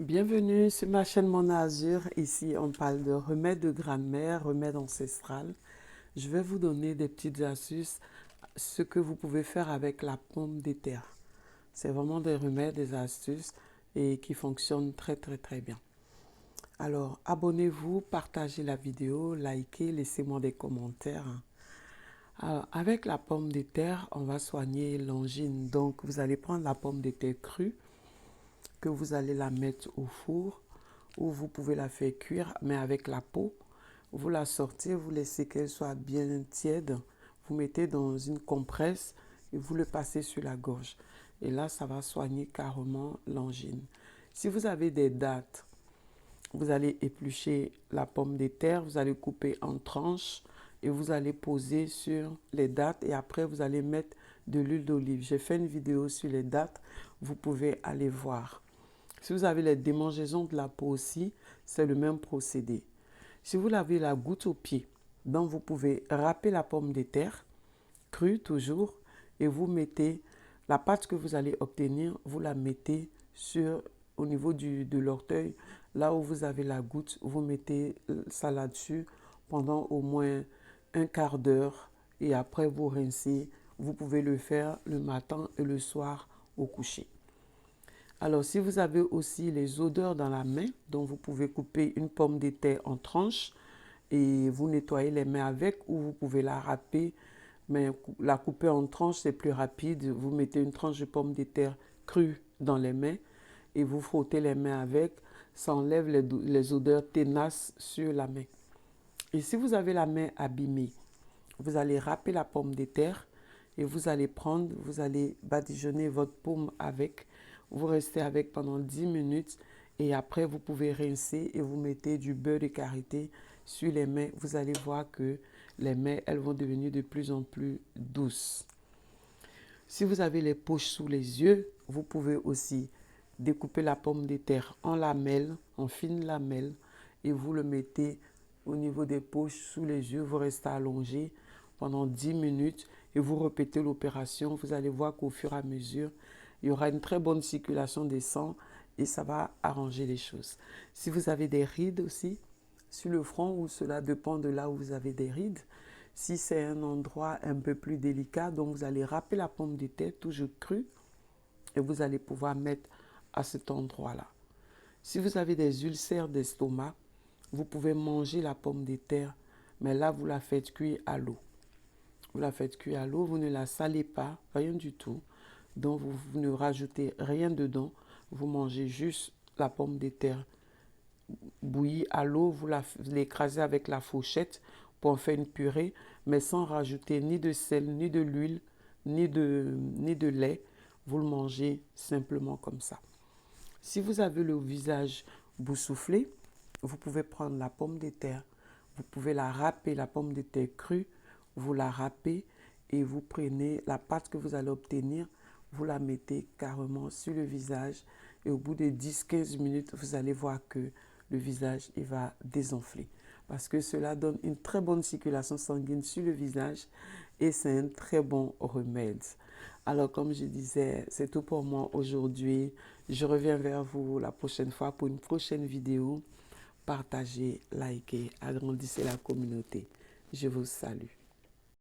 Bienvenue sur ma chaîne Mona Azur. Ici, on parle de remèdes de grand-mère, remèdes ancestrales. Je vais vous donner des petites astuces, ce que vous pouvez faire avec la pomme de terre. C'est vraiment des remèdes, des astuces et qui fonctionnent très bien. Alors, abonnez-vous, partagez la vidéo, likez, laissez-moi des commentaires. Alors, avec la pomme de terre, on va soigner l'angine. Donc, vous allez prendre la pomme de terre crue, que vous allez la mettre au four ou vous pouvez la faire cuire, mais avec la peau. Vous la sortez, vous laissez qu'elle soit bien tiède. Vous mettez dans une compresse et vous le passez sur la gorge. Et là, ça va soigner carrément l'angine. Si vous avez des dattes, vous allez éplucher la pomme de terre, vous allez couper en tranches et vous allez poser sur les dattes et après vous allez mettre de l'huile d'olive. J'ai fait une vidéo sur les dattes, vous pouvez aller voir. Si vous avez les démangeaisons de la peau aussi, c'est le même procédé. Si vous avez la goutte au pied, donc vous pouvez râper la pomme de terre, crue toujours, et vous mettez la pâte que vous allez obtenir, vous la mettez au niveau de l'orteil, là où vous avez la goutte, vous mettez ça là-dessus pendant au moins un quart d'heure et après vous rincez. Vous pouvez le faire le matin et le soir au coucher. Alors, si vous avez aussi les odeurs dans la main, donc vous pouvez couper une pomme de terre en tranches et vous nettoyez les mains avec ou vous pouvez la râper, mais la couper en tranches, c'est plus rapide. Vous mettez une tranche de pomme de terre crue dans les mains et vous frottez les mains avec, ça enlève les odeurs ténaces sur la main. Et si vous avez la main abîmée, vous allez râper la pomme de terre et vous allez badigeonner votre paume avec. Vous restez avec pendant 10 minutes et après vous pouvez rincer et vous mettez du beurre de karité sur les mains. Vous allez voir que les mains, elles vont devenir de plus en plus douces. Si vous avez les poches sous les yeux, vous pouvez aussi découper la pomme de terre en lamelles, en fines lamelles et vous le mettez au niveau des poches sous les yeux. Vous restez allongé pendant 10 minutes et vous répétez l'opération. Vous allez voir qu'au fur et à mesure, il y aura une très bonne circulation des sangs et ça va arranger les choses. Si vous avez des rides aussi sur le front, ou cela dépend de là où vous avez des rides, si c'est un endroit un peu plus délicat, donc vous allez râper la pomme de terre toujours crue et vous allez pouvoir mettre à cet endroit-là. Si vous avez des ulcères d'estomac, vous pouvez manger la pomme de terre, mais là vous la faites cuire à l'eau. Vous la faites cuire à l'eau, vous ne la salez pas, rien du tout. Donc vous ne rajoutez rien dedans, vous mangez juste la pomme de terre bouillie à l'eau, vous l'écrasez avec la fourchette pour en faire une purée, mais sans rajouter ni de sel, ni de l'huile, ni de lait. Vous le mangez simplement comme ça. Si vous avez le visage boursouflé, vous pouvez prendre la pomme de terre, vous pouvez la râper, la pomme de terre crue, vous la râpez et vous prenez la pâte que vous allez obtenir, vous la mettez carrément sur le visage et au bout de 10-15 minutes, vous allez voir que le visage il va désenfler parce que cela donne une très bonne circulation sanguine sur le visage et c'est un très bon remède. Alors comme je disais, c'est tout pour moi aujourd'hui. Je reviens vers vous la prochaine fois pour une prochaine vidéo. Partagez, likez, agrandissez la communauté. Je vous salue.